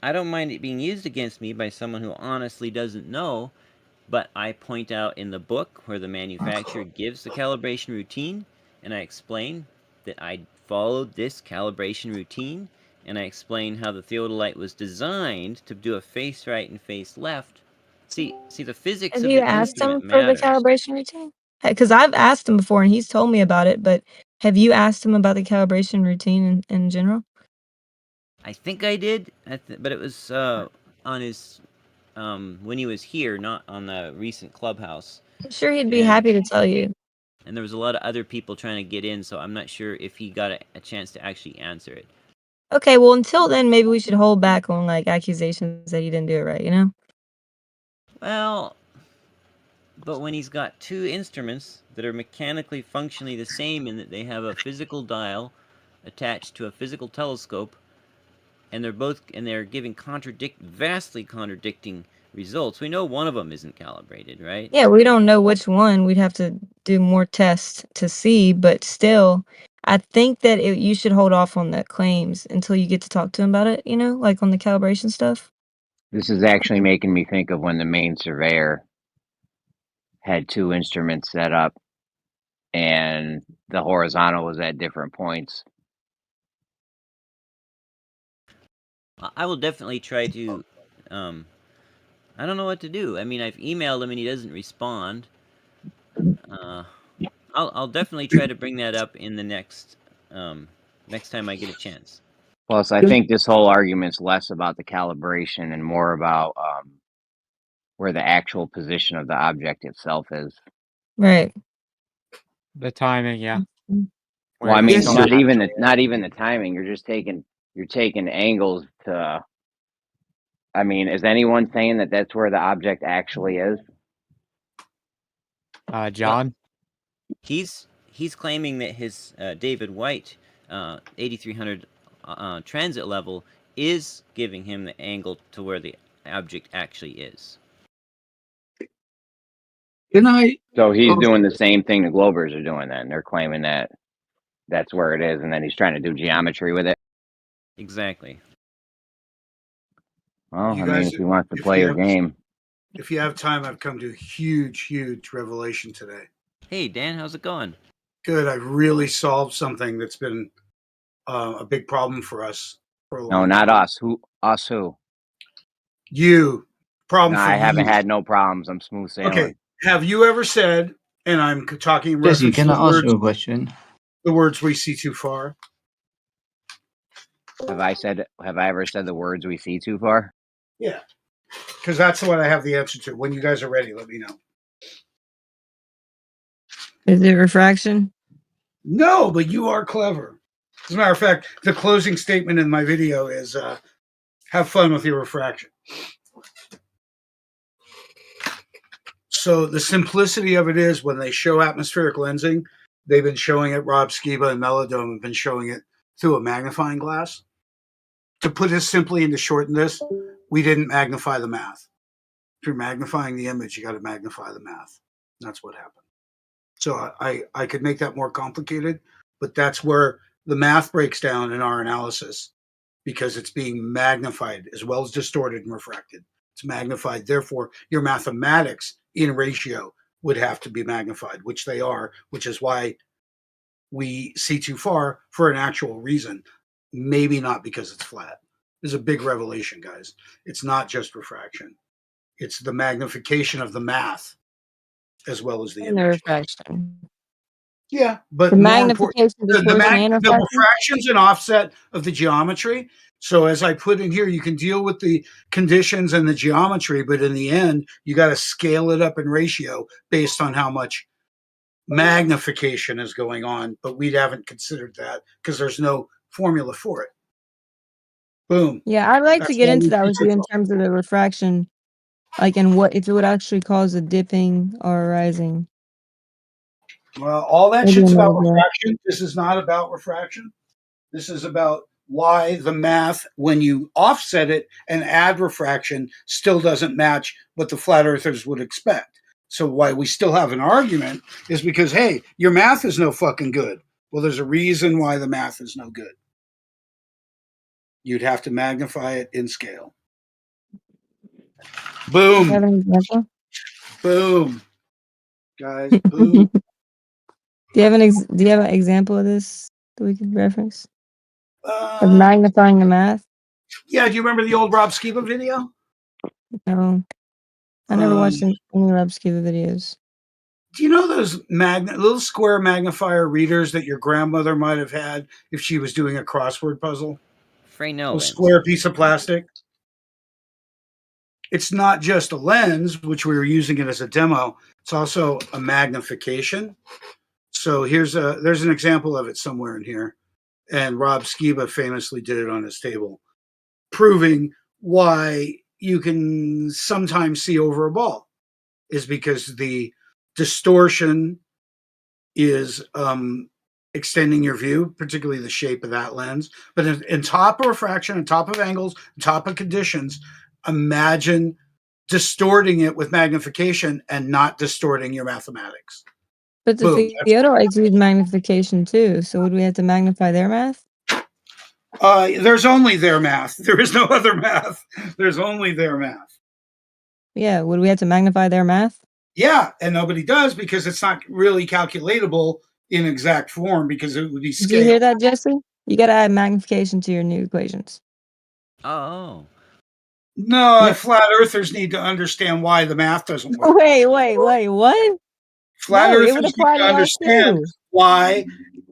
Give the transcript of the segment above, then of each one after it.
I don't mind it being used against me by someone who honestly doesn't know, but I point out in the book where the manufacturer gives the calibration routine, and I explain that I followed this calibration routine, and I explain how the theodolite was designed to do a face right and face left. See, the physics Have of you the asked instrument him for the matters. calibration routine? Because I've asked him before and he's told me about it, but have you asked him about the calibration routine in general? I think I did, but it was on his when he was here, not on the recent clubhouse. I'm sure he'd be And happy to tell you. and there was a lot of other people trying to get in, so I'm not sure if he got a chance to actually answer it. Okay, well, until then, maybe we should hold back on, like, accusations that you didn't do it right, you know? Well, but when he's got two instruments that are mechanically functionally the same in that they have a physical dial attached to a physical telescope, and they're giving vastly contradicting results. We know one of them isn't calibrated, right? Yeah, we don't know which one. We'd have to do more tests to see, but still, I think that you should hold off on the claims until you get to talk to him about it, you know, like on the calibration stuff. This is actually making me think of when the main surveyor had two instruments set up and the horizontal was at different points. I will definitely try to. I don't know what to do. I mean, I've emailed him and he doesn't respond. Uh, I'll definitely try to bring that up in the next time I get a chance. Plus, I think this whole argument's less about the calibration and more about where the actual position of the object itself is. Right. The timing, yeah. Well, I Where mean, it's not even actually the timing. You're taking angles to. I mean, is anyone saying that that's where the object actually is? Well, John? he's claiming that his David White 8300 transit level is giving him the angle to where the object actually is. So he's doing the same thing the Globers are doing. Then they're claiming that that's where it is, and then he's trying to do geometry with it. Exactly. Well, You I mean, guys, if he wants to if play you your have, game, if you have time, I've come to a huge revelation today. Hey, Dan, how's it going? Good. I've really solved something that's been a big problem for us for a no, long not time. us. Who? You problem No, for I haven't you. had no problems. I'm smooth Okay. sailing. Have you ever said, and I'm talking in Jesse, reference to can I ask you a question? the words we see too far? Have I ever said the words we see too far? Yeah. Because that's what I have the answer to. When you guys are ready, let me know. Is it refraction? No, but you are clever. As a matter of fact, the closing statement in my video is have fun with your refraction. So the simplicity of it is when they show atmospheric lensing, they've been showing it, Rob Skiba and Melodome have been showing it through a magnifying glass. To put this simply and to shorten this, we didn't magnify the math. If you're magnifying the image, you got to magnify the math. That's what happened. So I could make that more complicated, but that's where the math breaks down in our analysis because it's being magnified as well as distorted and refracted. It's magnified. Therefore, your mathematics in ratio would have to be magnified, which they are, which is why we see too far for an actual reason. Maybe not because it's flat. There's a big revelation, guys. It's not just refraction. It's the magnification of the math as well as the And the image. refraction. Yeah, The but more important, magnification, distortion, and the refraction? refractions and offset of the geometry. So as I put in here, you can deal with the conditions and the geometry, but in the end, you got to scale it up in ratio based on how much magnification is going on. But we haven't considered that because there's no formula for it. Boom. Yeah, I'd like to That's get why into we that see with so you in far. terms of the refraction, like, and what if it would actually cause a dipping or a rising. Well, all that Maybe shit's about another day. refraction. This is not about refraction. This is about why the math, when you offset it and add refraction, still doesn't match what the flat earthers would expect. So why we still have an argument is because, hey, your math is no fucking good. Well, there's a reason why the math is no good. You'd have to magnify it in scale. Do you have Boom. an example? Boom. Guys, boom. Do you have an example of this that we could reference? Of Uh, magnifying the math? yeah, do you remember the old Rob Skiba video? No. I never watched any Rob Skiba videos. Do you know those little square magnifier readers that your grandmother might have had if she was doing a crossword puzzle? A Freynovans. square piece of plastic. It's not just a lens, which we were using it as a demo. It's also a magnification. So there's an example of it somewhere in here. And Rob Skiba famously did it on his table, proving why you can sometimes see over a ball is because the distortion is extending your view, particularly the shape of that lens. But in top of refraction, on top of angles, on top of conditions, imagine distorting it with magnification and not distorting your mathematics. But the Boom. theodolites use magnification too, so would we have to magnify their math? There's only their math. There is no other math. There's only their math. Yeah, would we have to magnify their math? Yeah, and nobody does because it's not really calculatable in exact form because it would be Did you hear scale. that, Jesse? You gotta add magnification to your new equations. Oh. No, Yep. flat earthers need to understand why the math doesn't work. Wait, what? Flat No, it earthers would need apply to to that understand too. why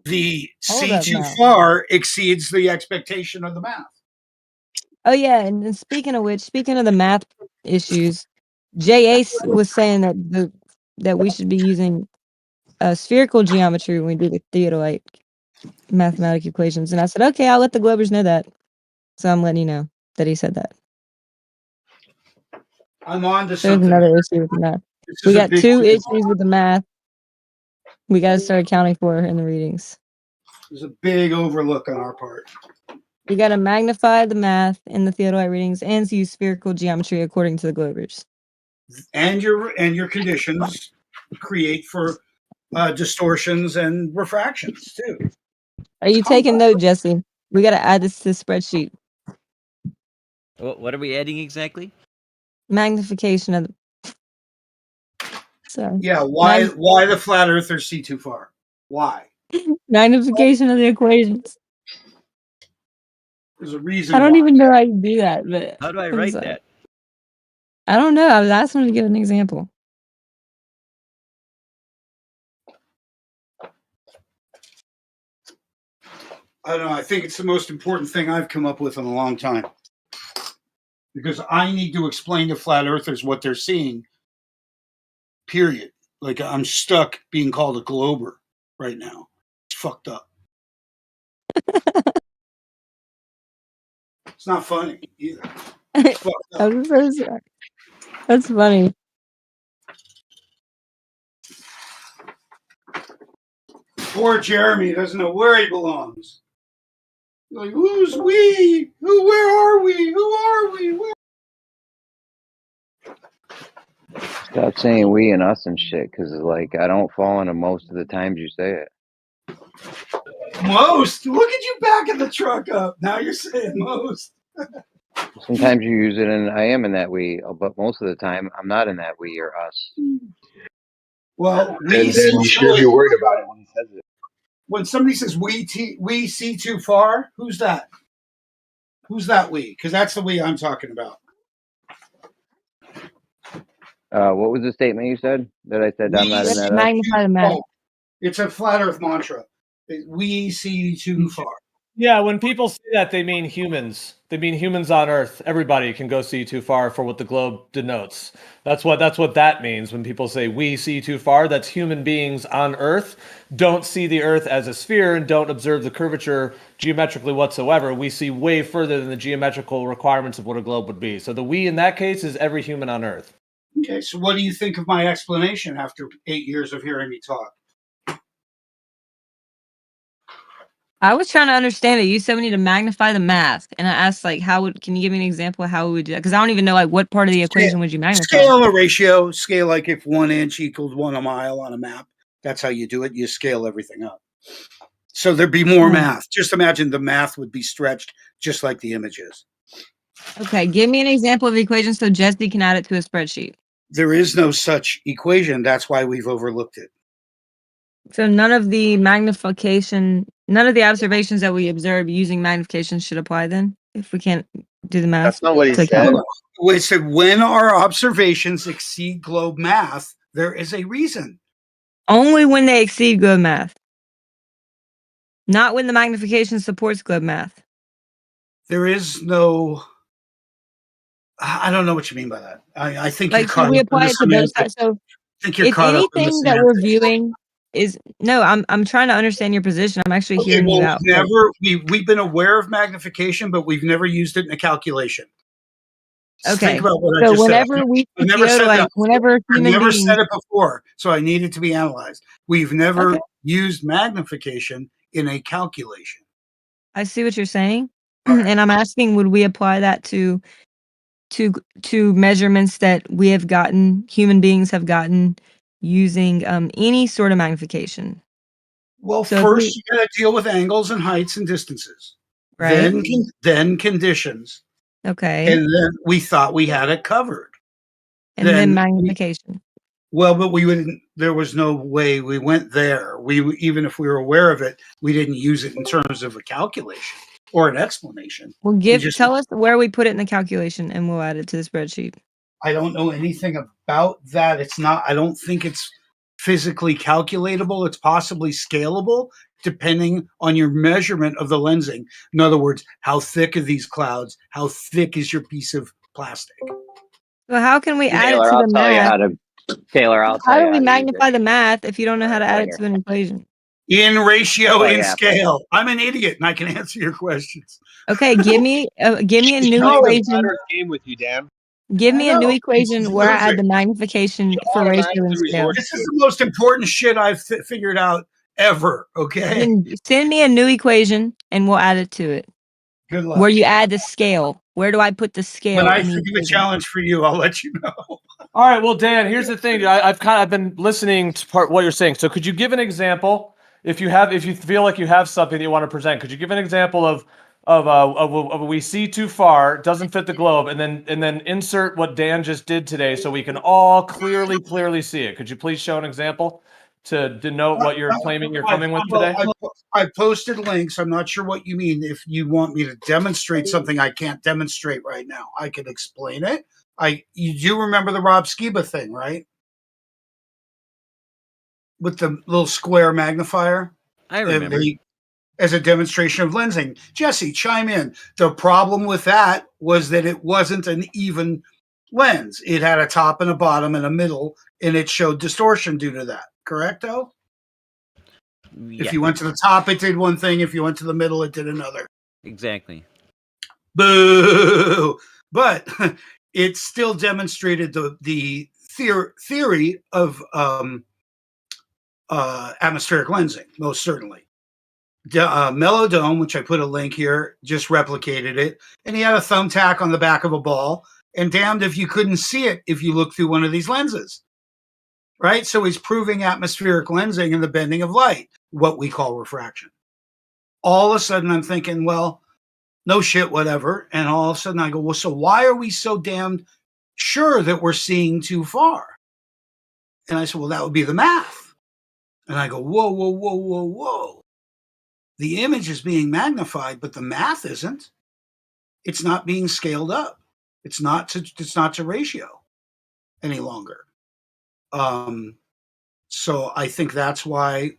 the Hold C up too now. far exceeds the expectation of the math. Oh yeah, and then speaking of which, speaking of the math issues, J.A. was saying that we should be using spherical geometry when we do the theodolite mathematical equations, and I said, okay, I'll let the Globers know that. So I'm letting you know that he said that. I'm on to There's something. another issue with the math. This We is a got big 2 one. issues with the math. We got to start accounting for in the readings. There's a big overlook on our part. You got to magnify the math in the theodolite readings and use spherical geometry according to the Globers. And your conditions create for distortions and refractions too. Are you taking note, Jesse? We got to add this to the spreadsheet. What are we adding exactly? Magnification of the... Sorry. Yeah, why the flat earthers see too far? Why? Magnification of the equations. There's a reason. I don't even know how you do that, but How do I I'm write sorry. that? I don't know. I was asking him to give an example. I don't know. I think it's the most important thing I've come up with in a long time. Because I need to explain to flat earthers what they're seeing. Period. Like I'm stuck being called a glober right now. It's fucked up. It's not funny either. It's fucked up. I'm so sorry. That's funny. Poor Jeremy doesn't know where he belongs. Like, who's we? Where are we? Who are we? Where? Stop saying we and us and shit, because like I don't fall into most of the times you say it. Most? Look at you backing the truck up. Now you're saying most. Sometimes you use it, and I am in that we, but most of the time I'm not in that we or us. Well, Then you should be worried about it when he says it. when somebody says we see too far, who's that? Who's that we? Because that's the we I'm talking about. What was the statement you said that I said I'm not in that us? Magnify the math. It's a flat earth mantra. We see too far. Yeah, when people say that, they mean humans. They mean humans on Earth. Everybody can go see too far for what the globe denotes. That's what that means when people say we see too far. That's human beings on Earth don't see the Earth as a sphere and don't observe the curvature geometrically whatsoever. We see way further than the geometrical requirements of what a globe would be. So the we in that case is every human on Earth. Okay, so what do you think of my explanation after 8 years of hearing me talk? I was trying to understand it. You said we need to magnify the math, and I asked can you give me an example of how we would do that? Because I don't even know what part of the equation would you magnify? Scale a ratio. Scale like if 1 inch equals 1 a mile on a map. That's how you do it. You scale everything up. So there'd be more math. Just imagine the math would be stretched just like the image is. Okay, give me an example of the equation so Jesse can add it to a spreadsheet. There is no such equation. That's why we've overlooked it. So none of the observations that we observe using magnification should apply then, if we can't do the math. That's not what he to said. account. We said when our observations exceed globe math, there is a reason. Only when they exceed globe math. Not when the magnification supports globe math. There is no. I don't know what you mean by that. I think Like, you're should caught we up in apply the it to both semantics. sides? So I think you're if caught up in the anything that we're semantics. viewing is no, I'm trying to understand your position. I'm actually Okay, hearing you well, out. we've been aware of magnification, but we've never used it in a calculation. Okay. Think about what I So just said. whenever we I've never said that. whenever I've human never beings, said it before, so I need it to be analyzed. We've never Okay. used magnification in a calculation. I see what you're saying, All right. and I'm asking, would we apply that to measurements that we have gotten, human beings have gotten using any sort of magnification? Well, So if first we, you got to deal with angles and heights and distances. right? Then conditions. Okay, And then we thought we had it covered. and then then we- magnification. Well, but we wouldn't. There was no way we went there. Even if we were aware of it, we didn't use it in terms of a calculation or an explanation. Well, We just. tell us where we put it in the calculation, and we'll add it to the spreadsheet. I don't know anything about that. It's not. I don't think it's physically calculatable. It's possibly scalable depending on your measurement of the lensing. In other words, how thick are these clouds? How thick is your piece of plastic? So how can we add it Taylor, to I'll the tell you math? how to. Taylor, I'll tell How you do we how to use magnify it. the math if you don't know how to add Right it to here. an equation? In ratio, Oh, in yeah. scale. I'm an idiot and I can answer your questions. Okay, give me a new Playing a equation. flat Earth game with you, Dan. Give I me a new know. equation It's where I add perfect. the magnification You for ratio and automatically scale. resort This is the most important shit I've figured out ever. Okay. Then send me a new equation and we'll add it to it. Good luck. Where you add the scale. Where do I put the scale? When I in the think of a equation? challenge for you, I'll let you know. All right, well, Dan, here's the thing. I've been listening to what you're saying. So, could you give an example if you feel like you have something that you want to present? Could you give an example of we see too far, doesn't fit the globe, and then insert what Dan just did today, so we can all clearly see it. Could you please show an example to denote what you're claiming you're coming with today? I posted links. I'm not sure what you mean. If you want me to demonstrate something I can't demonstrate right now, I can explain it. You do remember the Rob Skiba thing, right? With the little square magnifier? I remember. As a demonstration of lensing. Jesse, chime in. The problem with that was that it wasn't an even lens. It had a top and a bottom and a middle, and it showed distortion due to that. Correcto? Yeah, If you went to the top, it did one thing. If you went to the middle, it did another. exactly. Boo! But it still demonstrated the theory of atmospheric lensing, most certainly. Melodome, which I put a link here, just replicated it. And he had a thumbtack on the back of a ball. And damned if you couldn't see it if you looked through one of these lenses. Right? So he's proving atmospheric lensing and the bending of light, what we call refraction. All of a sudden, I'm thinking, well, no shit, whatever. And all of a sudden I go, well, so why are we so damned sure that we're seeing too far? And I said, well, that would be the math. And I go, whoa. The image is being magnified, but the math isn't. It's not being scaled up. It's not to ratio any longer. So I think that's why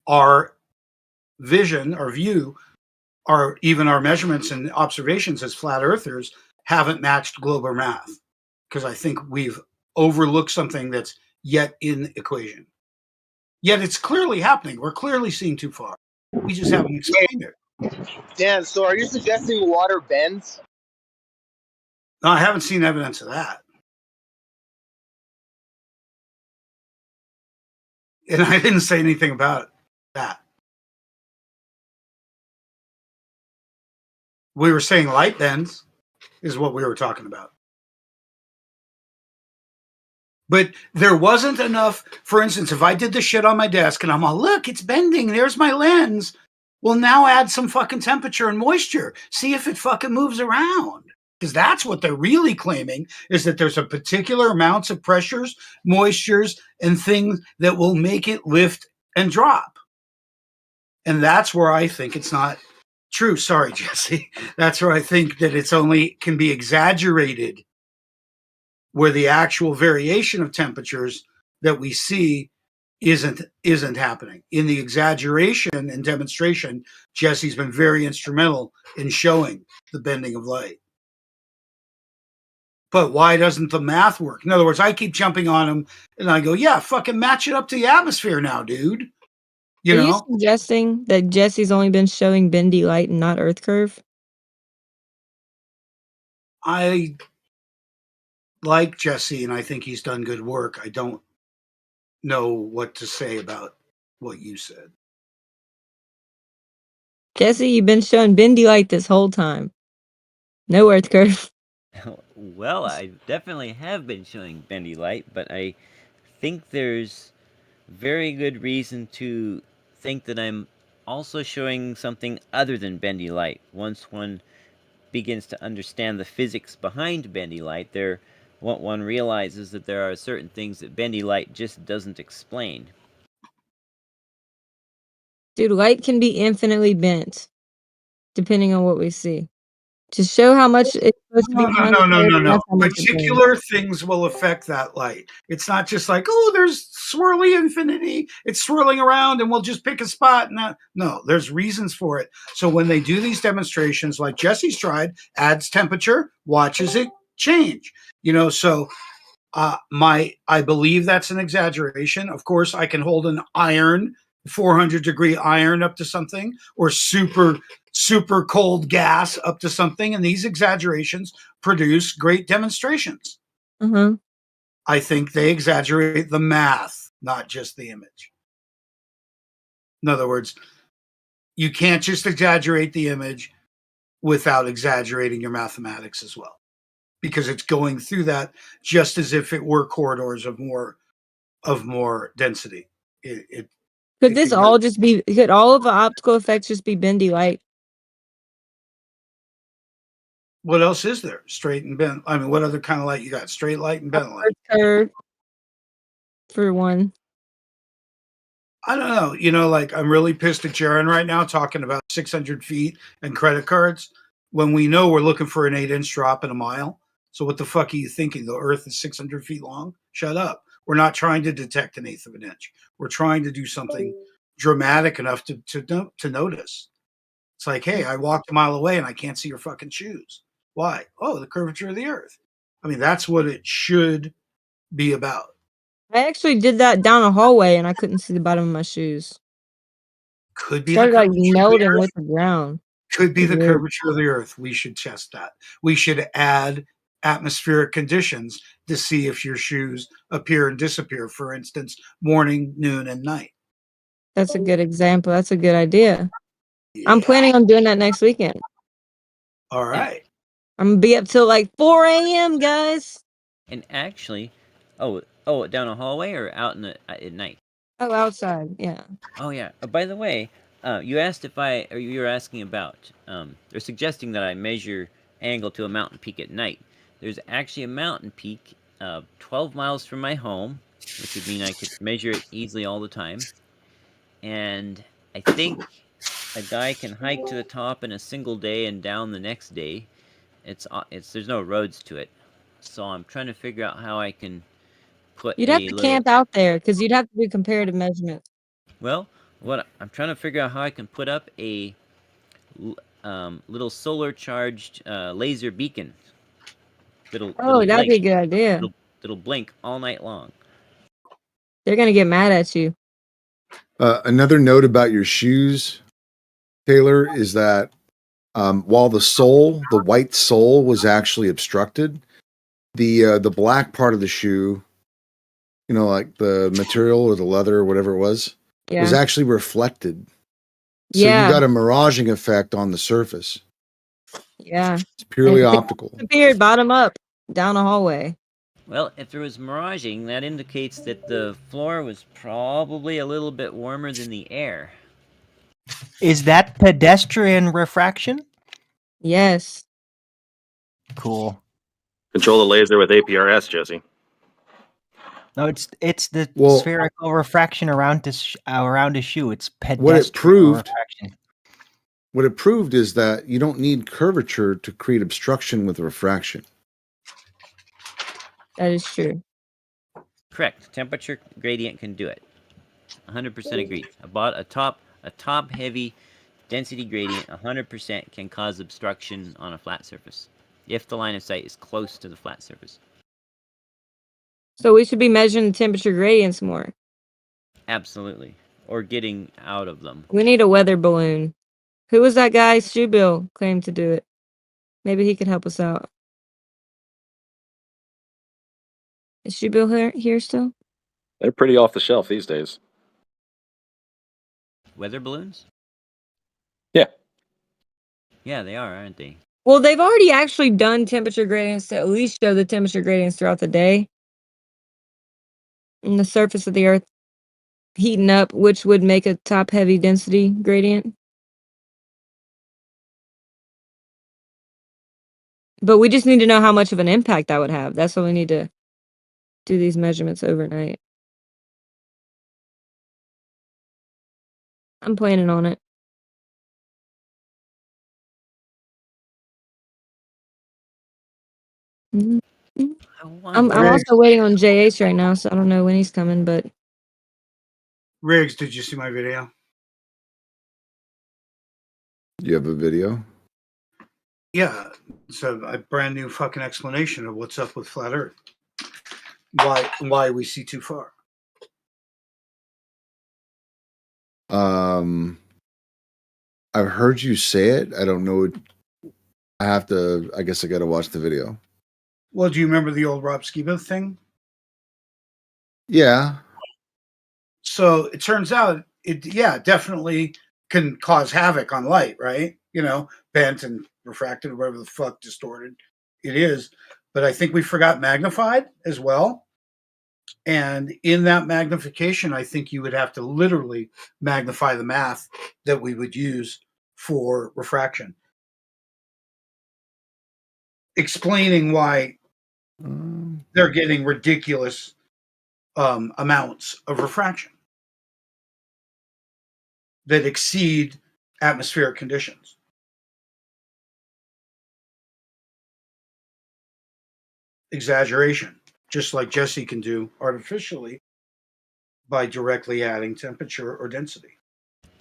our vision, our view, even our measurements and observations as flat earthers haven't matched global math, because I think we've overlooked something that's yet in equation. Yet it's clearly happening. We're clearly seeing too far. We just haven't explained it. Dan, so are you suggesting water bends? No, I haven't seen evidence of that. And I didn't say anything about that. We were saying light bends is what we were talking about. But there wasn't enough. For instance, if I did the shit on my desk and I'm all, look, it's bending, there's my lens. Well, now add some fucking temperature and moisture. See if it fucking moves around. Because that's what they're really claiming, is that there's a particular amounts of pressures, moistures, and things that will make it lift and drop. And that's where I think it's not true. Sorry, Jesse. That's where I think that it's only can be exaggerated, where the actual variation of temperatures that we see isn't happening. In the exaggeration and demonstration, Jesse's been very instrumental in showing the bending of light. But why doesn't the math work? In other words, I keep jumping on him and I go, yeah, fucking match it up to the atmosphere now, dude. You Are you know, suggesting that Jesse's only been showing bendy light and not Earth curve? I like Jesse and I think he's done good work. I don't know what to say about what you said. Jesse, you've been showing bendy light this whole time. No Earth curve. Well, I definitely have been showing bendy light, but I think there's very good reason to think that I'm also showing something other than bendy light. Once one begins to understand the physics behind bendy light, one realizes that there are certain things that bendy light just doesn't explain. Dude, light can be infinitely bent, depending on what we see. To show how much it's supposed to be No, no, behind no, the no, curve, no, no. that's how much it bends. Particular things will affect that light. It's not just like, oh, there's swirly infinity. It's swirling around and we'll just pick a spot. No, there's reasons for it. So when they do these demonstrations, like Jesse's tried, adds temperature, watches it change. So I believe that's an exaggeration. Of course, I can hold an iron, 400-degree iron up to something, or super cold gas up to something, and these exaggerations produce great demonstrations. Uh-huh. I think they exaggerate the math, not just the image. In other words, you can't just exaggerate the image without exaggerating your mathematics as well, because it's going through that just as if it were corridors of more density. Could this all just be? Could all of the optical effects just be bendy light? What else is there? Straight and bent. I mean, what other kind of light you got? Straight light and bent light. Earth curve, for one. I don't know. Like I'm really pissed at Jaron right now talking about 600 feet and credit cards when we know we're looking for an 8-inch drop in a mile. So what the fuck are you thinking? The Earth is 600 feet long? Shut up. We're not trying to detect an eighth of an inch. We're trying to do something dramatic enough to notice. It's like, hey, I walked a mile away and I can't see your fucking shoes. Why? Oh, the curvature of the Earth. I mean, that's what it should be about. I actually did that down a hallway and I couldn't see the bottom of my shoes. Could be Started the like curvature of the melding Earth. with the ground. Could be the Weird. curvature of the Earth. We should test that. We should add atmospheric conditions to see if your shoes appear and disappear. For instance, morning, noon, and night. That's a good example. That's a good idea. Yeah. I'm planning on doing that next weekend. All right. I'm gonna be up till like 4 a.m., guys. And actually, down a hallway or out at night? Oh, outside, yeah. Oh yeah. By the way, you asked or you were asking about, or suggesting that I measure angle to a mountain peak at night. There's actually a mountain peak 12 miles from my home, which would mean I could measure it easily all the time. And I think a guy can hike to the top in a single day and down the next day. There's no roads to it, so I'm trying to figure out how I can put You'd have to camp out there because you'd have to do comparative measurements. Well, what I'm trying to figure out how I can put up a little solar charged laser beacon. Oh, that'd be a good idea. That'll blink all night long. They're gonna get mad at you. Another note about your shoes, Taylor, is that while the white sole was actually obstructed, the black part of the shoe, like the material or the leather or whatever it was actually reflected. So you got a miraging effect on the surface. Yeah. It's purely optical. Disappeared bottom up down a hallway. Well, if there was miraging, that indicates that the floor was probably a little bit warmer than the air. Is that pedestrian refraction? Yes. Cool. Control the laser with APRS, Jesse. No, it's the Well- spherical refraction around a shoe. It's pedestrian What it proved- refraction. What it proved is that you don't need curvature to create obstruction with refraction. That is true. Correct. Temperature gradient can do it. 100% agreed. A top heavy density gradient 100% can cause obstruction on a flat surface if the line of sight is close to the flat surface. So we should be measuring the temperature gradients more. Absolutely. Or getting out of them. We need a weather balloon. Who was that guy? Shoebill claimed to do it. Maybe he could help us out. Is Shoebill here still? They're pretty off the shelf these days. Weather balloons? Yeah. Yeah, they are, aren't they? Well, they've already actually done temperature gradients to at least show the temperature gradients throughout the day. And the surface of the Earth heating up, which would make a top-heavy density gradient. But we just need to know how much of an impact that would have. That's why we need to do these measurements overnight. I'm planning on it. Mhm. I'm also waiting on JH right now, so I don't know when he's coming, but Riggs, did you see my video? You have a video? Yeah, it's a brand new fucking explanation of what's up with flat Earth. Why we see too far. I've heard you say it. I don't know. I guess I got to watch the video. Well, do you remember the old Rob Skiba thing? Yeah. So it turns out definitely can cause havoc on light, right? You know, bent and refracted or whatever the fuck distorted it is. But I think we forgot magnified as well. And in that magnification, I think you would have to literally magnify the math that we would use for refraction. Explaining why they're getting ridiculous amounts of refraction that exceed atmospheric conditions. Exaggeration, just like Jesse can do artificially by directly adding temperature or density.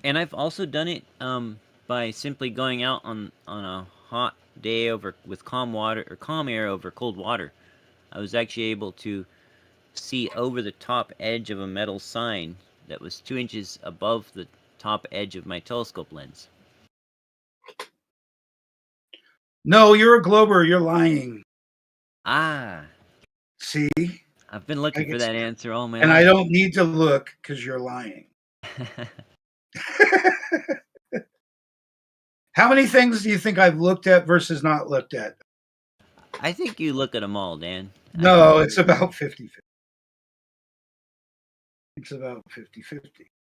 And I've also done it by simply going out on a hot day with calm air over cold water. I was actually able to see over the top edge of a metal sign that was 2 inches above the top edge of my telescope lens. No, you're a glober. You're lying. Ah. See? I've been looking for that answer all my life. And I don't need to look because you're lying. How many things do you think I've looked at versus not looked at? I think you look at them all, Dan. No, it's about 50-50. It's about 50-50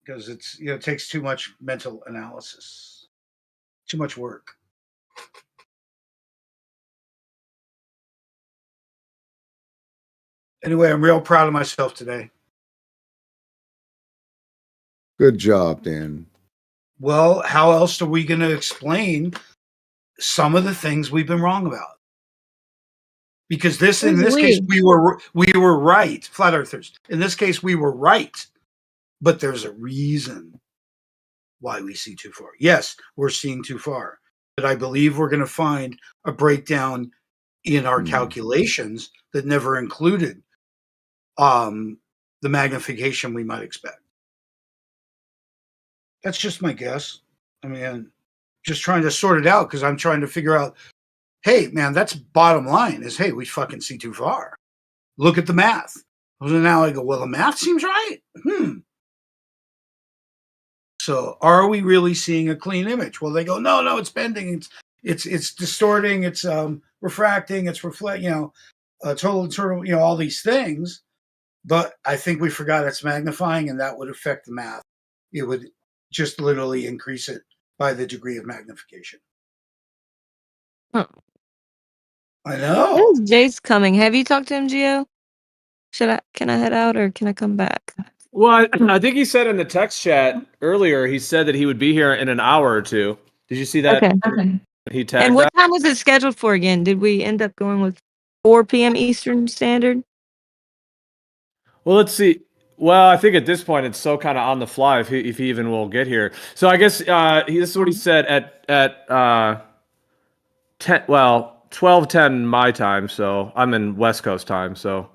because it takes too much mental analysis, too much work. Anyway, I'm real proud of myself today. Good job, Dan. Well, how else are we going to explain some of the things we've been wrong about? Because in this case, we were right, flat earthers. In this case, we were right, but there's a reason why we see too far. Yes, we're seeing too far, but I believe we're going to find a breakdown in our calculations that never included the magnification we might expect. That's just my guess. I mean, just trying to sort it out because I'm trying to figure out, hey, man, that's bottom line is, hey, we fucking see too far. Look at the math. So now I go, well, the math seems right. So are we really seeing a clean image? Well, they go, no, it's bending. It's distorting. It's refracting. It's total, all these things. But I think we forgot it's magnifying, and that would affect the math. It would just literally increase it by the degree of magnification. Huh. I know. Where's Jace coming? Have you talked to him, Gio? Can I head out or can I come back? Well, I think he said in the text chat earlier, he said that he would be here in an hour or two. Did you see that? Okay. He tagged And what that? time was it scheduled for again? Did we end up going with 4 p.m. Eastern Standard? Well, let's see. Well, I think at this point it's so kind of on the fly if he even will get here. So I guess this is what he said at 12:10 my time. So I'm in West Coast time. So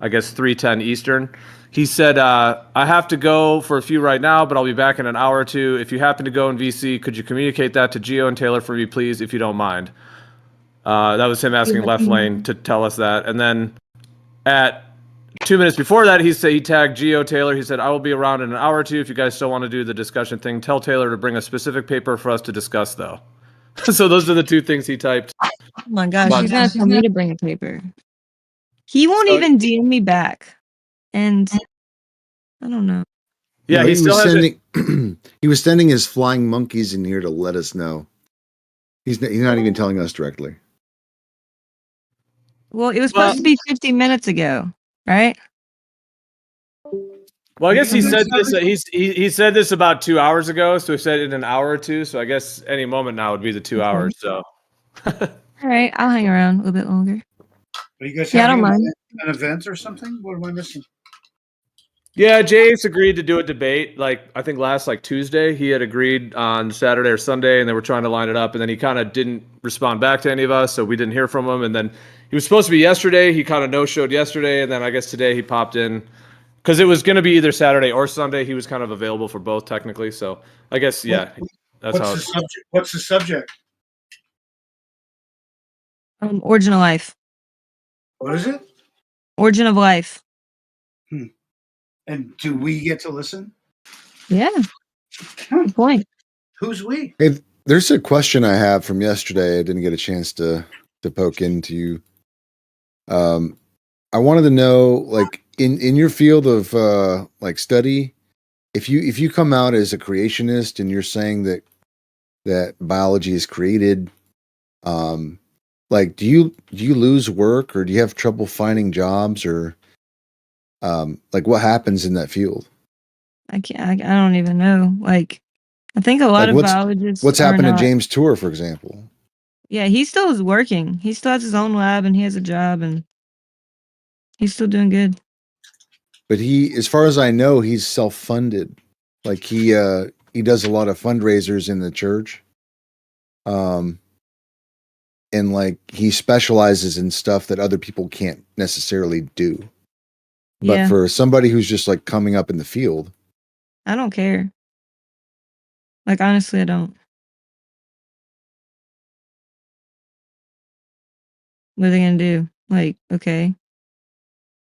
I guess 3:10 Eastern. He said, I have to go for a few right now, but I'll be back in an hour or two. If you happen to go in VC, could you communicate that to Gio and Taylor for me, please, if you don't mind? That was him asking Left Lane to tell us that. And then at 2 minutes before that, he tagged Gio Taylor. He said, I will be around in an hour or two. If you guys still want to do the discussion thing, tell Taylor to bring a specific paper for us to discuss, though. So those are the two things he typed. Oh my gosh, he's gonna tell me to bring a paper. He won't even DM me back. And I don't know. Yeah, No, he he still was has sending he was sending his flying monkeys in here to let us know. He's not even telling us directly. Well, it was supposed to be 50 minutes ago, right? Well, I guess he said this. He said this about 2 hours ago, so he said in an hour or two. So I guess any moment now would be the 2 hours. So All right, I'll hang around a little bit longer. Are you guys Yeah, I don't having mind. an event or something? What am I missing? yeah, Jace agreed to do a debate. Like I think last Tuesday, he had agreed on Saturday or Sunday, and they were trying to line it up, and then he kind of didn't respond back to any of us, so we didn't hear from him. And then he was supposed to be yesterday. He kind of no-showed yesterday, and then I guess today he popped in. Because it was going to be either Saturday or Sunday. He was kind of available for both technically. So I guess, yeah, that's What's how the subject? What's the subject? Origin of life. What is it? Origin of life. And do we get to listen? Yeah. Good point. Who's we? Hey, there's a question I have from yesterday. I didn't get a chance to poke into. I wanted to know, like, in your field of like study, if you come out as a creationist and you're saying that biology is created, like, do you lose work, or do you have trouble finding jobs, or like, what happens in that field? I can't. I don't even know. Like, I think a lot Like, of biologists. what's are happened to not. James Tour, for example? Yeah, he still is working. He still has his own lab and he has a job and he's still doing good. But he, as far as I know, he's self-funded. Like, he does a lot of fundraisers in the church. And like, he specializes in stuff that other people can't necessarily do. But Yeah. for somebody who's just like coming up in the field, I don't care. Like, honestly, I don't. What are they gonna do? Like, okay,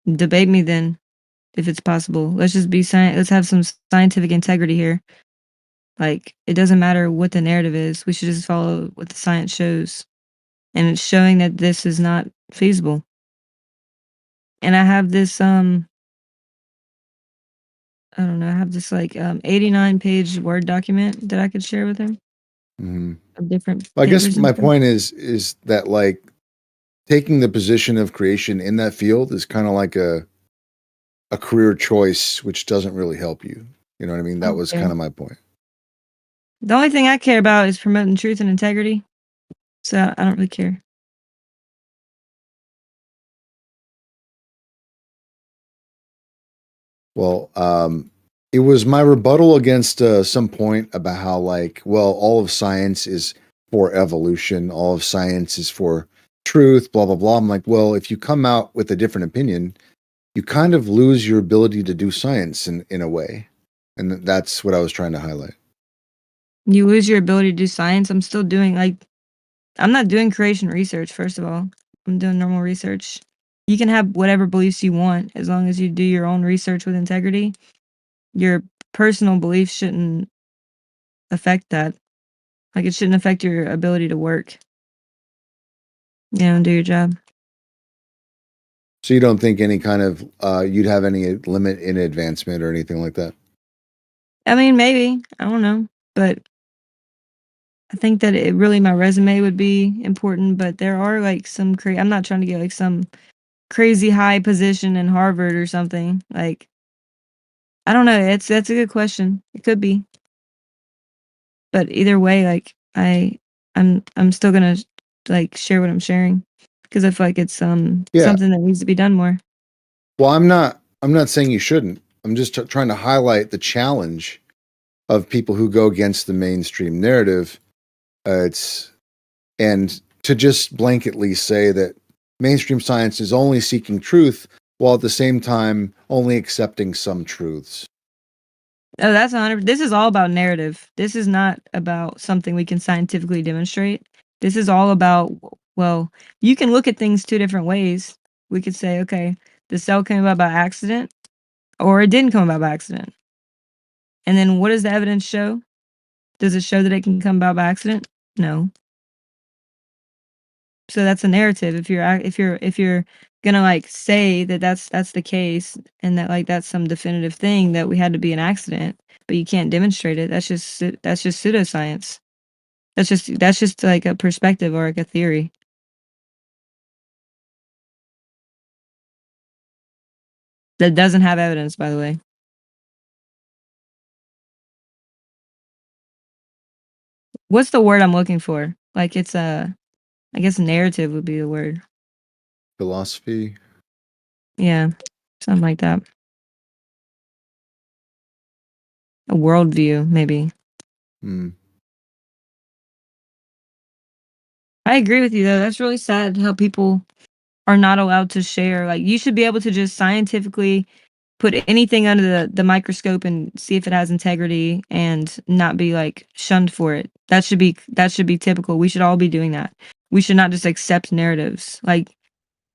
debate me then, if it's possible. Let's just be let's have some scientific integrity here. Like, it doesn't matter what the narrative is. We should just follow what the science shows. And it's showing that this is not feasible. And I have this I don't know, I have this like 89-page Word document that I could share with him of different I guess papers and my stuff. point is that, like, taking the position of creation in that field is kind of like a career choice, which doesn't really help you. You know what I mean? That was Okay. kind of my point. The only thing I care about is promoting truth and integrity. So I don't really care. Well, it was my rebuttal against some point about how, like, well, all of science is for evolution, all of science is for truth, blah blah blah. I'm like, well, if you come out with a different opinion, you kind of lose your ability to do science in a way, and that's what I was trying to highlight. You lose your ability to do science. I'm still doing I'm not doing creation research, first of all. I'm doing normal research. You can have whatever beliefs you want as long as you do your own research with integrity. Your personal beliefs shouldn't affect that. Like, it shouldn't affect your ability to work. And do your job. So you don't think any kind of you'd have any limit in advancement or anything like that? I mean, maybe. I don't know. But I think that it really my resume would be important, but there are like some I'm not trying to get like some crazy high position in Harvard or something. Like I don't know. That's a good question. It could be. But either way, like I'm still gonna like share what I'm sharing because I feel like it's Yeah. something that needs to be done more. Well, I'm not saying you shouldn't. I'm just trying to highlight the challenge of people who go against the mainstream narrative. It's and to just blanketly say that mainstream science is only seeking truth while at the same time only accepting some truths. Oh, that's 100. This is all about narrative. This is not about something we can scientifically demonstrate. This is all about, well, you can look at things two different ways. We could say, okay, the cell came about by accident, or it didn't come about by accident. And then what does the evidence show? Does it show that it can come about by accident? No. So that's a narrative. If you're gonna like say that that's the case and that like that's some definitive thing that we had to be an accident, but you can't demonstrate it. That's just pseudoscience. That's just like a perspective or like a theory that doesn't have evidence. By the way, what's the word I'm looking for? Like it's a, I guess narrative would be the word. Philosophy. Yeah, something like that. A worldview, maybe. Hmm. I agree with you though. That's really sad how people are not allowed to share. Like you should be able to just scientifically put anything under the microscope and see if it has integrity and not be like shunned for it. That should be typical. We should all be doing that. We should not just accept narratives. Like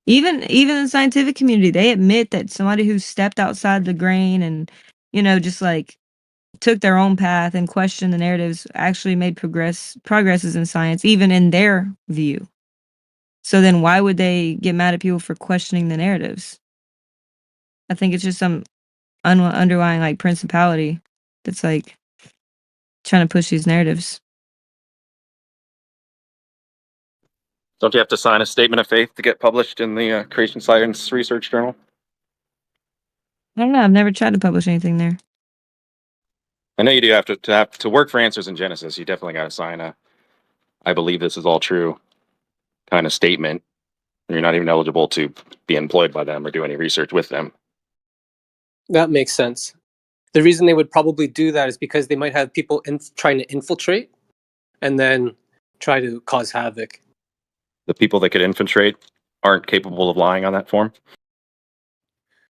even in the scientific community, they admit that somebody who stepped outside the grain and just like took their own path and questioned the narratives actually made progresses in science, even in their view. So then why would they get mad at people for questioning the narratives? I think it's just some underlying like principality that's like trying to push these narratives. Don't you have to sign a statement of faith to get published in the Creation Science Research Journal? I don't know. I've never tried to publish anything there. I know you do have to work for Answers in Genesis. You definitely got to sign a "I believe this is all true" kind of statement. You're not even eligible to be employed by them or do any research with them. That makes sense. The reason they would probably do that is because they might have people trying to infiltrate and then try to cause havoc. The people that could infiltrate aren't capable of lying on that form.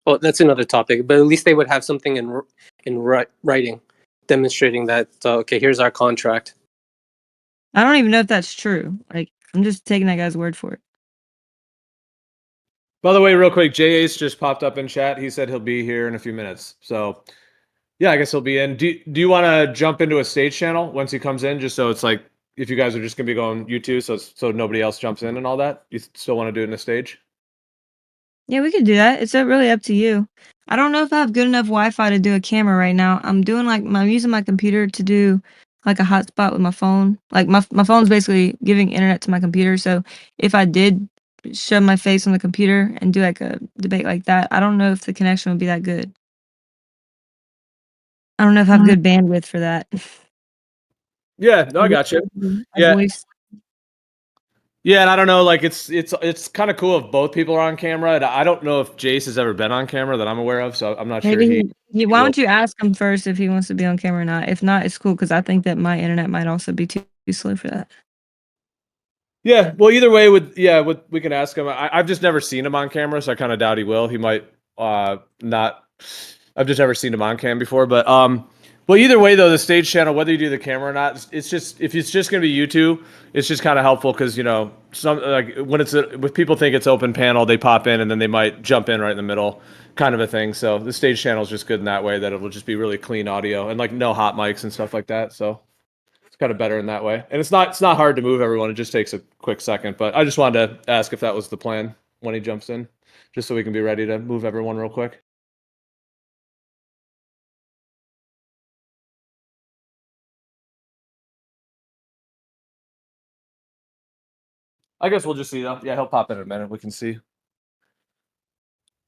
Well, that's another topic, but at least they would have something in writing demonstrating that, okay, here's our contract. I don't even know if that's true. Like I'm just taking that guy's word for it. By the way, real quick, Jay Ace just popped up in chat. He said he'll be here in a few minutes. So, yeah, I guess he'll be in. Do you want to jump into a stage channel once he comes in, just so it's like if you guys are just gonna be going YouTube, so nobody else jumps in and all that? You still want to do it in a stage? Yeah, we could do that. It's really up to you. I don't know if I have good enough Wi-Fi to do a camera right now. I'm using my computer to do like a hotspot with my phone. Like my phone's basically giving internet to my computer. So if I did shove my face on the computer and do like a debate like that, I don't know if the connection would be that good. I don't know if I have good bandwidth for that. Yeah, no, I got you. My Yeah, voice. yeah, and I don't know, like it's kind of cool if both people are on camera. And I don't know if Jace has ever been on camera that I'm aware of, so I'm not sure Maybe why will. don't you ask him first if he wants to be on camera or not? If not, it's cool because I think that my internet might also be too slow for that. Yeah, well, either way, we can ask him. I've just never seen him on camera, so I kind of doubt he will. He might not. I've just never seen him on cam before, but well, either way though, the stage channel, whether you do the camera or not, it's just if it's just gonna be you two, it's just kind of helpful because some like when people think it's open panel, they pop in and then they might jump in right in the middle, kind of a thing. So the stage channel is just good in that way that it'll just be really clean audio and like no hot mics and stuff like that. So. It's kind of better in that way. And it's not hard to move everyone. It just takes a quick second. But I just wanted to ask if that was the plan when he jumps in, just so we can be ready to move everyone real quick. I guess we'll just see though. Yeah, he'll pop in a minute. We can see.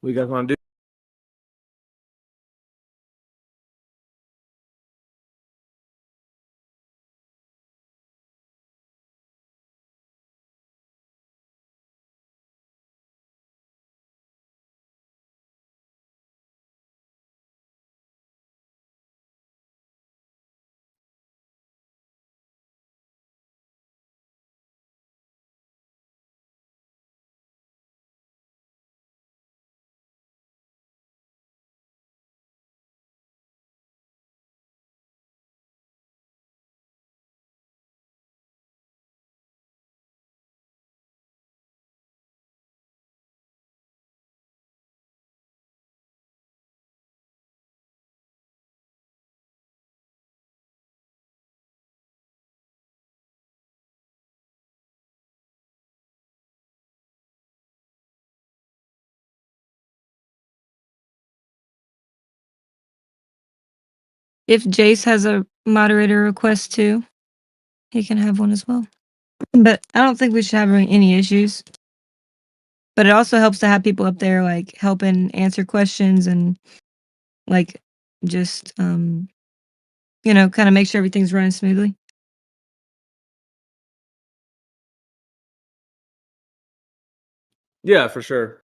What you guys want to do? If Jace has a moderator request too, he can have one as well. But I don't think we should have any issues. But it also helps to have people up there like helping answer questions and like just kind of make sure everything's running smoothly. Yeah, for sure.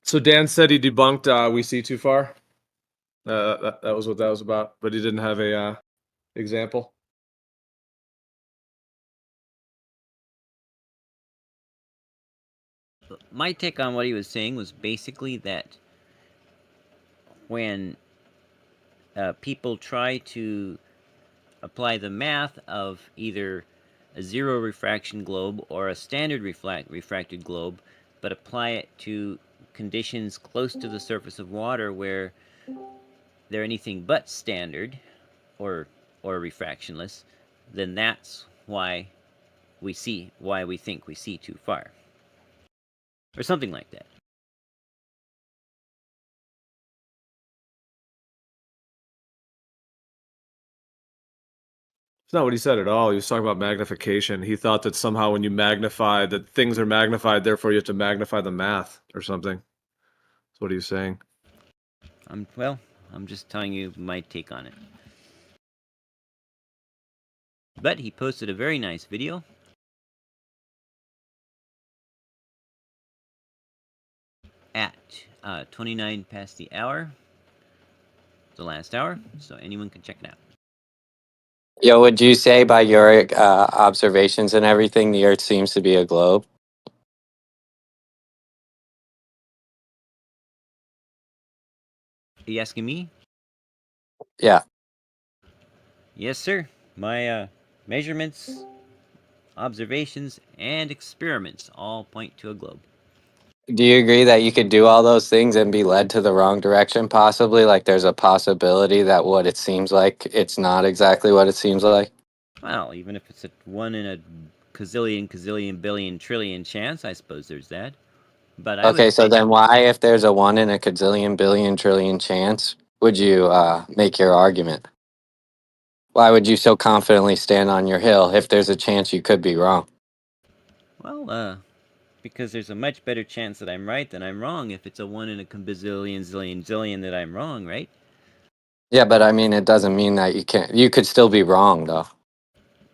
So Dan said he debunked we see too far. That was what that was about, but he didn't have a example. My take on what he was saying was basically that when people try to apply the math of either a zero refraction globe or a standard refracted globe, but apply it to conditions close to the surface of water where they're anything but standard or refractionless, then that's why we think we see too far. Or something like that. It's not what he said at all. He was talking about magnification. He thought that somehow when you magnify, that things are magnified, therefore you have to magnify the math or something. That's what he was saying. I'm just telling you my take on it. But he posted a very nice video. At 29 past the hour. The last hour. So anyone can check it out. Yo, would you say by your observations and everything, the Earth seems to be a globe? Are you asking me? Yeah. Yes, sir. My measurements, observations, and experiments all point to a globe. Do you agree that you could do all those things and be led to the wrong direction, possibly? Like there's a possibility that what it seems like, it's not exactly what it seems like? Well, even if it's a 1 in a gazillion, billion, trillion chance, I suppose there's that. But I would Okay, so say, then why, if there's a 1 in a gazillion, billion, trillion chance, would you make your argument? Why would you so confidently stand on your hill if there's a chance you could be wrong? well, because there's a much better chance that I'm right than I'm wrong if it's a 1 in a bazillion, zillion, zillion that I'm wrong, right? Yeah, but I mean, it doesn't mean that you can't. You could still be wrong, though.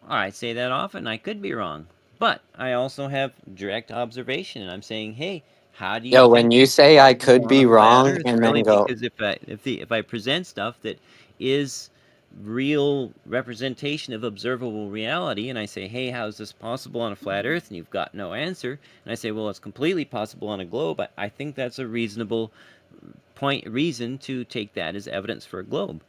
I say that often. I could be wrong, but I also have direct observation, and I'm saying, hey, how do you Yo, think when you say I could on a be flat wrong Earth? and then Really, go, because if I present stuff that is real representation of observable reality, and I say, hey, how is this possible on a flat Earth? And you've got no answer, and I say, well, it's completely possible on a globe. I think that's a reasonable reason to take that as evidence for a globe.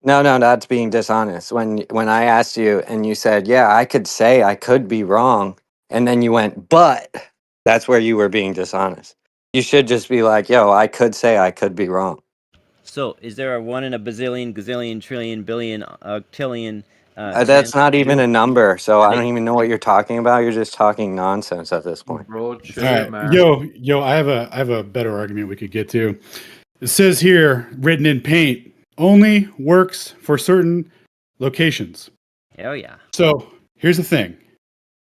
no, that's being dishonest. When I asked you and you said, yeah, I could say I could be wrong, and then you went, but that's where you were being dishonest. You should just be like, yo, I could say I could be wrong. So, is there a 1 in a bazillion, gazillion, trillion, billion, octillion chance That's not even a number, so I that don't even know what you're talking about. You're just talking nonsense at this point. Bro, All chill, right, man. yo, I have a better argument we could get to. It says here, written in paint, only works for certain locations. Hell yeah. So here's the thing.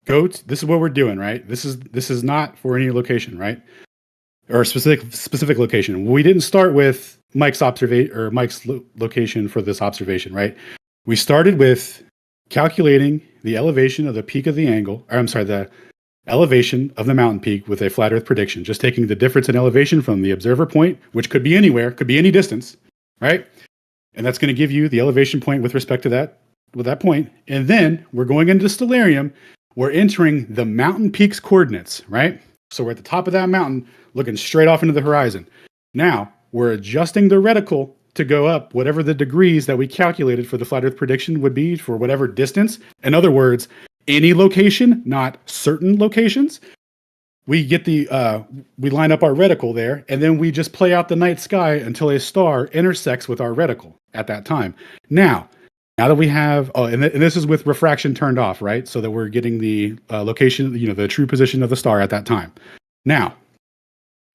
This is what we're doing, right? This is not for any location, right? Or specific location. We didn't start with Mike's location for this observation, right? We started with calculating the elevation of the peak of the angle, or I'm sorry, the elevation of the mountain peak with a flat Earth prediction, just taking the difference in elevation from the observer point, which could be anywhere, could be any distance, right? And that's going to give you the elevation point with respect to that point. And then we're going into stellarium. We're entering the mountain peak's coordinates, right? So we're at the top of that mountain, looking straight off into the horizon. Now we're adjusting the reticle to go up whatever the degrees that we calculated for the flat Earth prediction would be for whatever distance. In other words, any location, not certain locations. We get we line up our reticle there, and then we just play out the night sky until a star intersects with our reticle at that time. Now that we have, and this is with refraction turned off, right? So that we're getting the location, the true position of the star at that time. Now,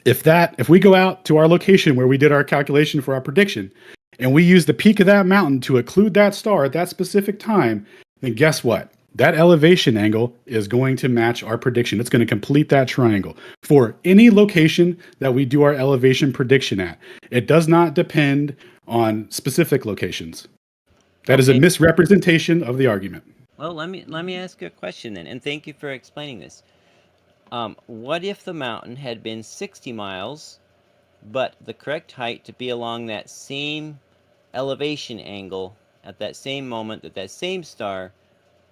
if we go out to our location where we did our calculation for our prediction, and we use the peak of that mountain to occlude that star at that specific time, then guess what? That elevation angle is going to match our prediction. It's going to complete that triangle for any location that we do our elevation prediction at. It does not depend on specific locations. That is a misrepresentation of the argument. Well, let me ask you a question then, and thank you for explaining this. What if the mountain had been 60 miles, but the correct height to be along that same elevation angle at that same moment that same star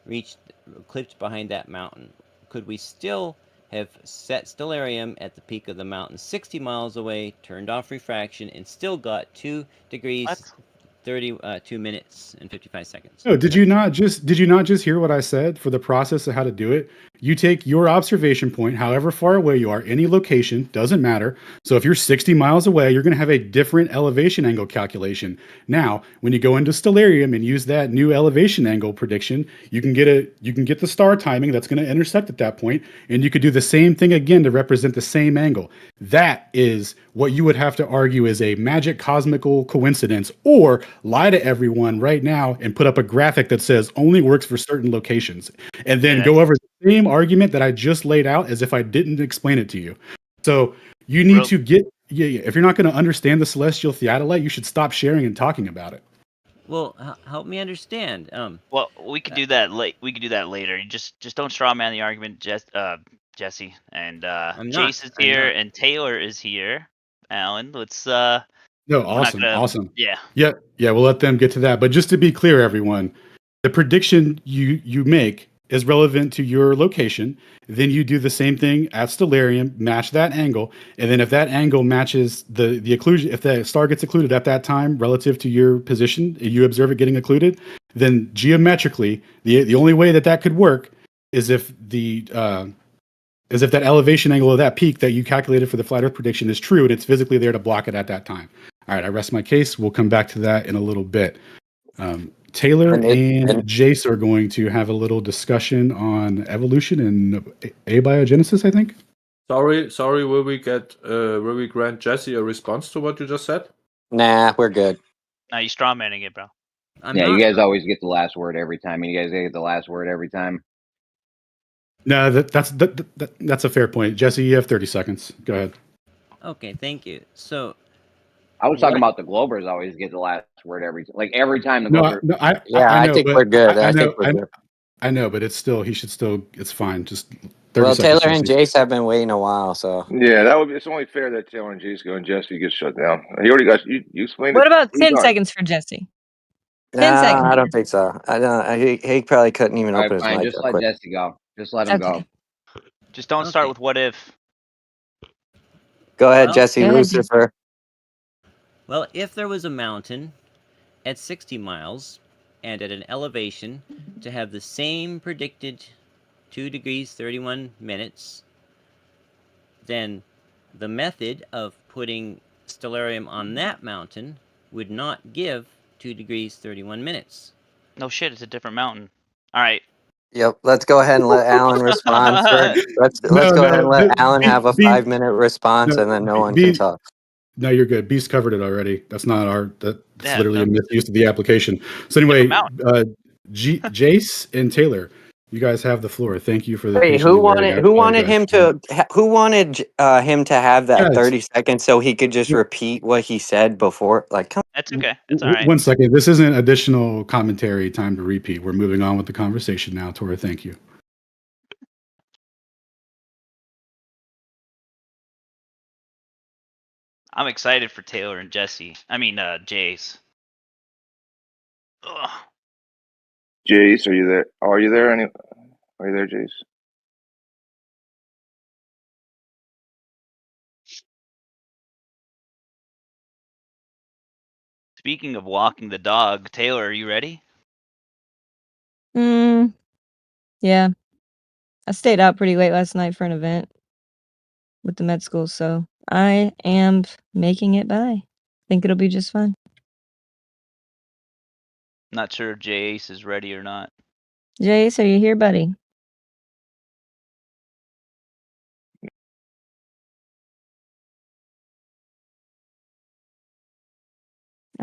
eclipsed behind that mountain? Could we still have set stellarium at the peak of the mountain 60 miles away, turned off refraction, and still got 2 degrees, 2 minutes and 55 seconds? No, did you not just hear what I said for the process of how to do it? You take your observation point, however far away you are, any location, doesn't matter. So if you're 60 miles away, you're going to have a different elevation angle calculation. Now, when you go into stellarium and use that new elevation angle prediction, you can get the star timing that's going to intersect at that point, and you could do the same thing again to represent the same angle. That is what you would have to argue is a magic cosmical coincidence, or lie to everyone right now and put up a graphic that says only works for certain locations, and then go over the same argument that I just laid out as if I didn't explain it to you. So you need to get, if you're not going to understand the celestial theodolite, you should stop sharing and talking about it. Well, help me understand. Well, we could do that We could do that later. You just don't straw man the argument, Jesse. And Jace is here, and Taylor is here. Alan, let's. No, awesome. Yeah. We'll let them get to that. But just to be clear, everyone, the prediction you make is relevant to your location. Then you do the same thing at stellarium, match that angle, and then if that angle matches the occlusion, if the star gets occluded at that time relative to your position, you observe it getting occluded, then geometrically, the only way that could work is if that elevation angle of that peak that you calculated for the flat Earth prediction is true, and it's physically there to block it at that time. All right, I rest my case. We'll come back to that in a little bit. Taylor and Jace are going to have a little discussion on evolution and abiogenesis, I think. Sorry, will we grant Jesse a response to what you just said? Nah, we're good. Now you straw manning it, bro. You guys always get the last word every time. You guys get the last word every time. No, that's a fair point. Jesse, you have 30 seconds. Go ahead. Okay, thank you. So I was talking about the Globers always get the last word every time the Globers. I think we're good. I think we're good. I know, but it's still he should still. It's fine. Just 30 Well, seconds. Taylor and Jesse. Jace have been waiting a while, so Yeah, that would be. It's only fair that Taylor and Jace go and Jesse gets shut down. He already got you. You explained it. What about He's 10 done. seconds for Jesse? 10 nah, seconds. I don't think so. I don't. He probably couldn't even All right, open his fine. mic Just that let quick. Jesse go. Just let him Okay. go. Just don't start with what if. Go ahead, Well, Jesse Go ahead, Jesse. Lucifer. well, if there was a mountain at 60 miles and at an elevation to have the same predicted 2 degrees 31 minutes, then the method of putting stellarium on that mountain would not give 2 degrees 31 minutes. No shit, it's a different mountain. All right. Yep. Let's go ahead and let Alan respond for. Let's No, go ahead no. and let Alan have a Be 5-minute response, no. and then no one can Be talk. no. You're good. Beast covered it already. That's not our. That's Yeah, literally a no, misuse of the application. So different anyway, mountain. Jace and Taylor, you guys have the floor. Thank you for the Wait, who patiently waiting. wanted? I Who wanted apologize. him to? Who wanted him to have that Guys, 30 seconds so he could just repeat what he said before? Like, come. That's okay. That's all right. one second. This isn't additional commentary time to repeat. We're moving on with the conversation now. Tora, thank you. I'm excited for Taylor and Jesse. I mean, Jace. Ugh. Jace, are you there? Are you there? Are you there, Jace? Speaking of walking the dog, Taylor, are you ready? Yeah. I stayed out pretty late last night for an event with the med school, so I am making it by. Think it'll be just fine. Not sure if J Ace is ready or not. Jace, are you here, buddy?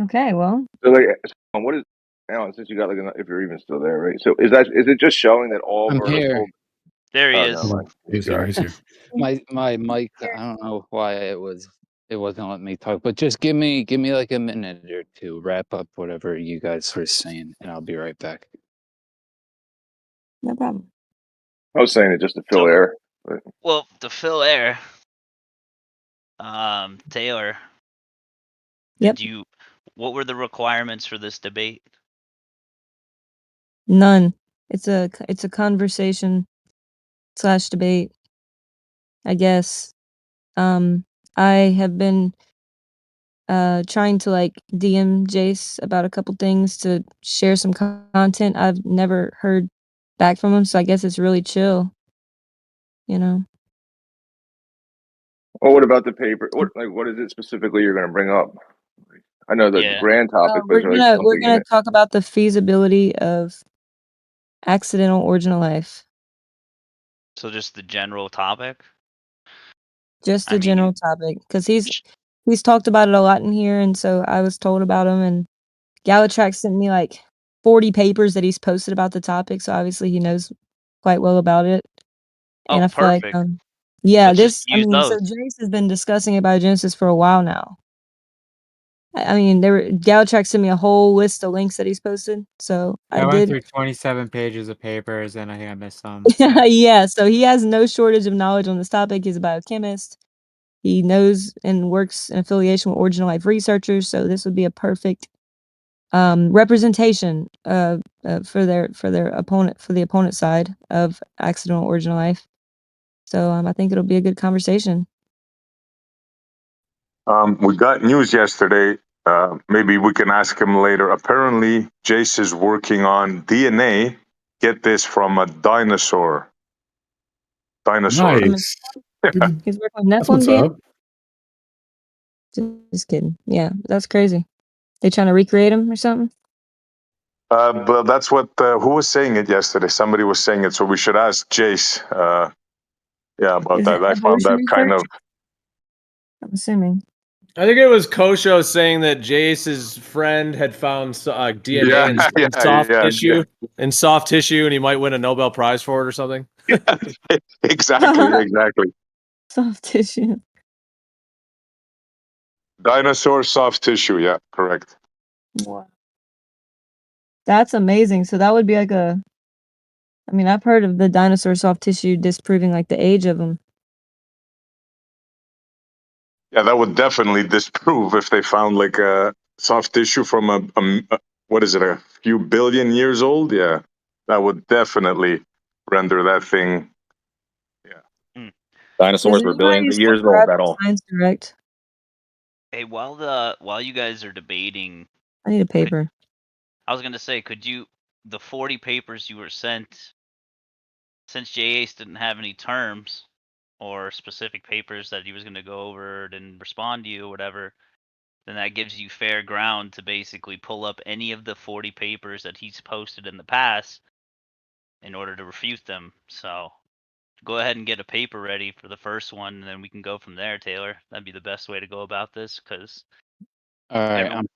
Okay, well. So like, what is Alan? Since you got like, if you're even still there, right? So is it just showing that all I'm here. vertical? There he Oh, is. never mind. He's here. He's here. My mic. I don't know why it wasn't letting me talk, but just give me like a minute or two, wrap up whatever you guys were saying, and I'll be right back. No problem. I was saying it just to fill air. But... Well, to fill air, Taylor. Yep. What were the requirements for this debate? None. It's a conversation / debate, I guess. I have been trying to like DM Jace about a couple things to share some content. I've never heard back from him, so I guess it's really chill. You know. Well, what about the paper? What is it specifically you're going to bring up? I know the grand topic, but is there like We're something in gonna it? talk about the feasibility of accidental origin life. So just the general topic? Just the general topic, because he's talked about it a lot in here, and so I was told about him, and Galatrax sent me like 40 papers that he's posted about the topic, so obviously he knows quite well about it. And I feel like, yeah, Let's I use mean, so those. Jace has been discussing abiogenesis for a while now. I mean, Galatrax sent me a whole list of links that he's posted, so I I went did. through 27 pages of papers, and I think I missed some. Yeah, so he has no shortage of knowledge on this topic. He's a biochemist. He knows and works in affiliation with original life researchers, so this would be a perfect representation for their opponent, for the opponent side of accidental original life. So I think it'll be a good conversation. We got news yesterday. Maybe we can ask him later. Apparently, Jace is working on DNA. Get this, from a dinosaur. Nice. He's working with That's what's Nephilim. up. Just kidding. Yeah, that's crazy. They trying to recreate him or something? But that's what, who was saying it yesterday? Somebody was saying it, so we should ask Jace. Yeah, about that. I found that kind of. I'm assuming. I think it was Kosho saying that Jace's friend had found DNA in soft tissue, and he might win a Nobel Prize for it or something. Exactly. Soft tissue. Dinosaur soft tissue. Yeah, correct. Wow. That's amazing. So that would be like a I mean, I've heard of the dinosaur soft tissue disproving like the age of them. Yeah, that would definitely disprove if they found like a soft tissue from a what is it, a few billion years old. Yeah, that would definitely render that thing. Does Dinosaurs were billions anybody of years old subscribe at to all. Science Direct? Hey, while you guys are debating, I need a paper. I was gonna say, could you the 40 papers you were sent, since J-Ace didn't have any terms or specific papers that he was gonna go over and respond to you or whatever, then that gives you fair ground to basically pull up any of the 40 papers that he's posted in the past in order to refute them. So go ahead and get a paper ready for the first one, and then we can go from there, Taylor. That'd be the best way to go about this, because All right, I'm